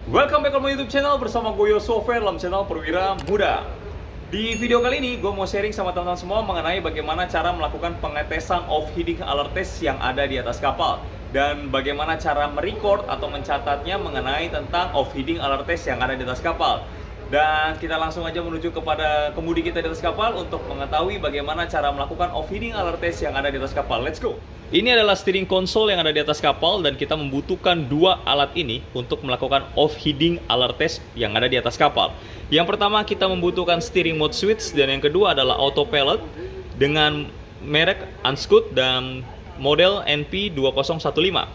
Welcome back ke my YouTube channel bersama gue Yosofer dalam channel Perwira Muda. Di video kali ini gue mau sharing sama teman-teman semua mengenai bagaimana cara melakukan pengetesan off-heading alert test yang ada di atas kapal dan bagaimana cara merecord atau mencatatnya mengenai tentang off-heading alert test yang ada di atas kapal. Dan kita langsung aja menuju kepada kemudi kita di atas kapal untuk mengetahui bagaimana cara melakukan off-heading alert test yang ada di atas kapal. Let's go! Ini adalah steering console yang ada di atas kapal dan kita membutuhkan dua alat ini untuk melakukan off-heading alert test yang ada di atas kapal. Yang pertama kita membutuhkan steering mode switch dan yang kedua adalah autopilot dengan merek Unscoot dan model NP2015.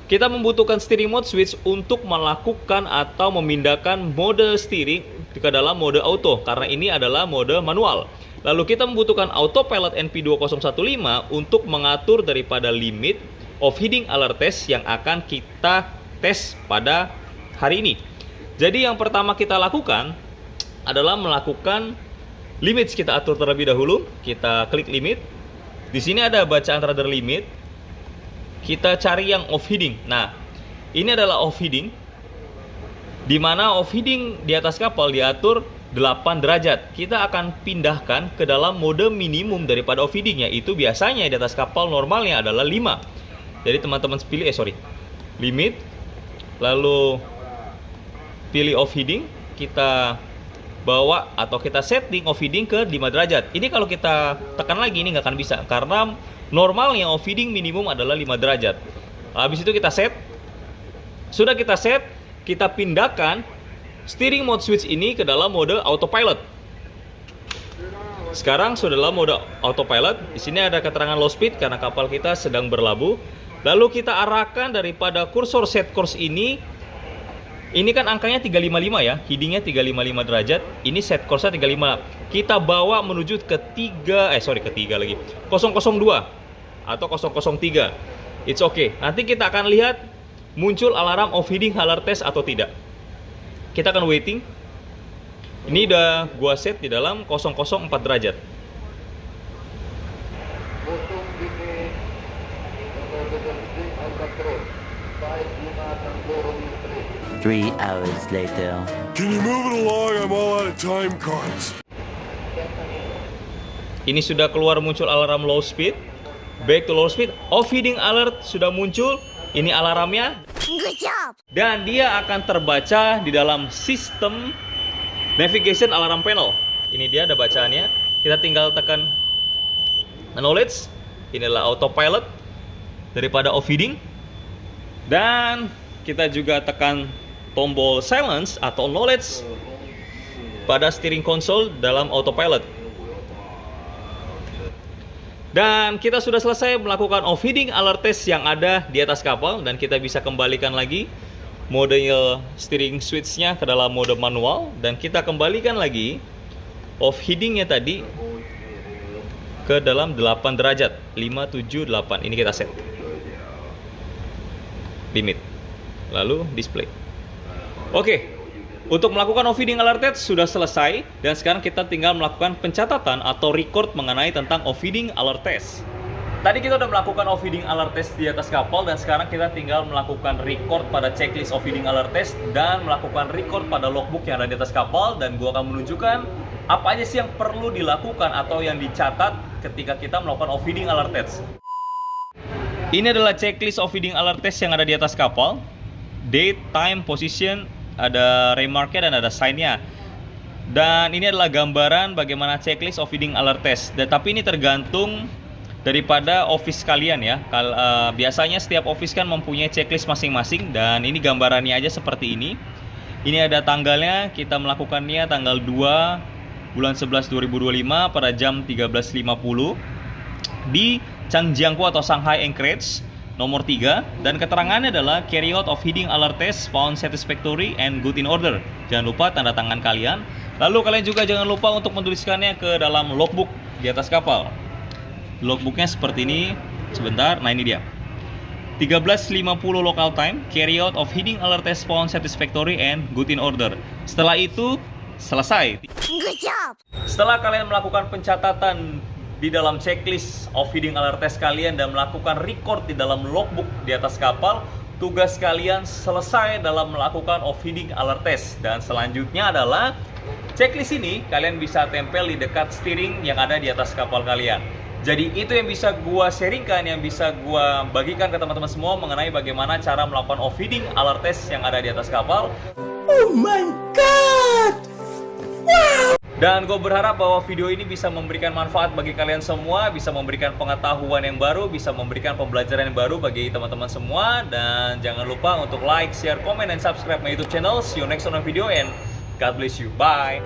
Kita membutuhkan steering mode switch untuk melakukan atau memindahkan mode steering ke dalam mode auto karena ini adalah mode manual. Lalu kita membutuhkan autopilot NP2015 untuk mengatur daripada limit off-heading alert test yang akan kita tes pada hari ini. Jadi yang pertama kita lakukan adalah melakukan limits. Kita atur terlebih dahulu. Kita klik limit. Di sini ada bacaan rudder limit. Kita cari yang off-heading. Nah, ini adalah off-heading, di mana off-heading di atas kapal diatur 8 derajat. Kita akan pindahkan ke dalam mode minimum daripada off-heading, yaitu biasanya di atas kapal normalnya adalah 5. Jadi teman-teman pilih limit, lalu pilih off-heading, kita bawa atau kita setting off-heading ke 5 derajat. Ini kalau kita tekan lagi ini nggak akan bisa karena normalnya off-heading minimum adalah 5 derajat. Habis itu kita set. Sudah kita set, kita pindahkan steering mode switch ini ke dalam mode autopilot. Sekarang sudah dalam mode autopilot. Di sini ada keterangan low speed karena kapal kita sedang berlabuh. Lalu kita arahkan daripada kursor set course ini. Ini kan angkanya 355 ya, headingnya 355 derajat. Ini set course-nya 35. Kita bawa menuju ke 002 atau 003. It's okay. Nanti kita akan lihat muncul alarm off-heading alert test atau tidak. Kita akan waiting. Ini udah gua set di dalam 004 derajat. Three hours later. Can you move it along? I'm all out of time cards. Ini sudah keluar muncul alarm low speed. Back to low speed. Off-heading alert sudah muncul. Ini alarmnya. Good job. Dan dia akan terbaca di dalam sistem navigation alarm panel. Ini dia ada bacaannya. Kita tinggal tekan acknowledge. Inilah autopilot daripada off-heading. Dan kita juga tekan tombol silence atau acknowledge pada steering console dalam autopilot. Dan kita sudah selesai melakukan off-heading alert test yang ada di atas kapal. Dan kita bisa kembalikan lagi mode steering switch-nya ke dalam mode manual. Dan kita kembalikan lagi off-heading-nya tadi ke dalam 8 derajat 578. Ini kita set limit. Lalu display. Oke. Untuk melakukan off-heading alert test sudah selesai dan sekarang kita tinggal melakukan pencatatan atau record mengenai tentang off-heading alert test. Tadi kita udah melakukan off-heading alert test di atas kapal dan sekarang kita tinggal melakukan record pada checklist off-heading alert test dan melakukan record pada logbook yang ada di atas kapal dan gua akan menunjukkan apa aja sih yang perlu dilakukan atau yang dicatat ketika kita melakukan off-heading alert test. Ini adalah checklist off-heading alert test yang ada di atas kapal. Date, time, position, ada remarknya dan ada sign-nya. Dan ini adalah gambaran bagaimana checklist off-heading alert test. Tapi ini tergantung daripada office kalian ya. Biasanya setiap office kan mempunyai checklist masing-masing dan ini gambarannya aja seperti ini. Ini ada tanggalnya, kita melakukannya tanggal 2 bulan 11 2025 pada jam 13.50 di Changjiangkou atau Shanghai Anchorage nomor 3, dan keterangannya adalah carry out of heading alert test found satisfactory and good in order. Jangan lupa tanda tangan kalian. Lalu kalian juga jangan lupa untuk menuliskannya ke dalam logbook di atas kapal. Logbooknya seperti ini. Sebentar, nah ini dia. 13.50 local time, carry out of heading alert test found satisfactory and good in order. Setelah itu selesai. Good job. Setelah kalian melakukan pencatatan di dalam checklist off-heading alert test kalian dan melakukan record di dalam logbook di atas kapal, tugas kalian selesai dalam melakukan off-heading alert test. Dan selanjutnya adalah checklist ini kalian bisa tempel di dekat steering yang ada di atas kapal kalian. Jadi itu yang bisa gua sharingkan, yang bisa gua bagikan ke teman-teman semua mengenai bagaimana cara melakukan off-heading alert test yang ada di atas kapal. Oh my god! Dan gue berharap bahwa video ini bisa memberikan manfaat bagi kalian semua, bisa memberikan pengetahuan yang baru, bisa memberikan pembelajaran yang baru bagi teman-teman semua. Dan jangan lupa untuk like, share, comment, dan subscribe my YouTube channel. See you next on a video and God bless you. Bye!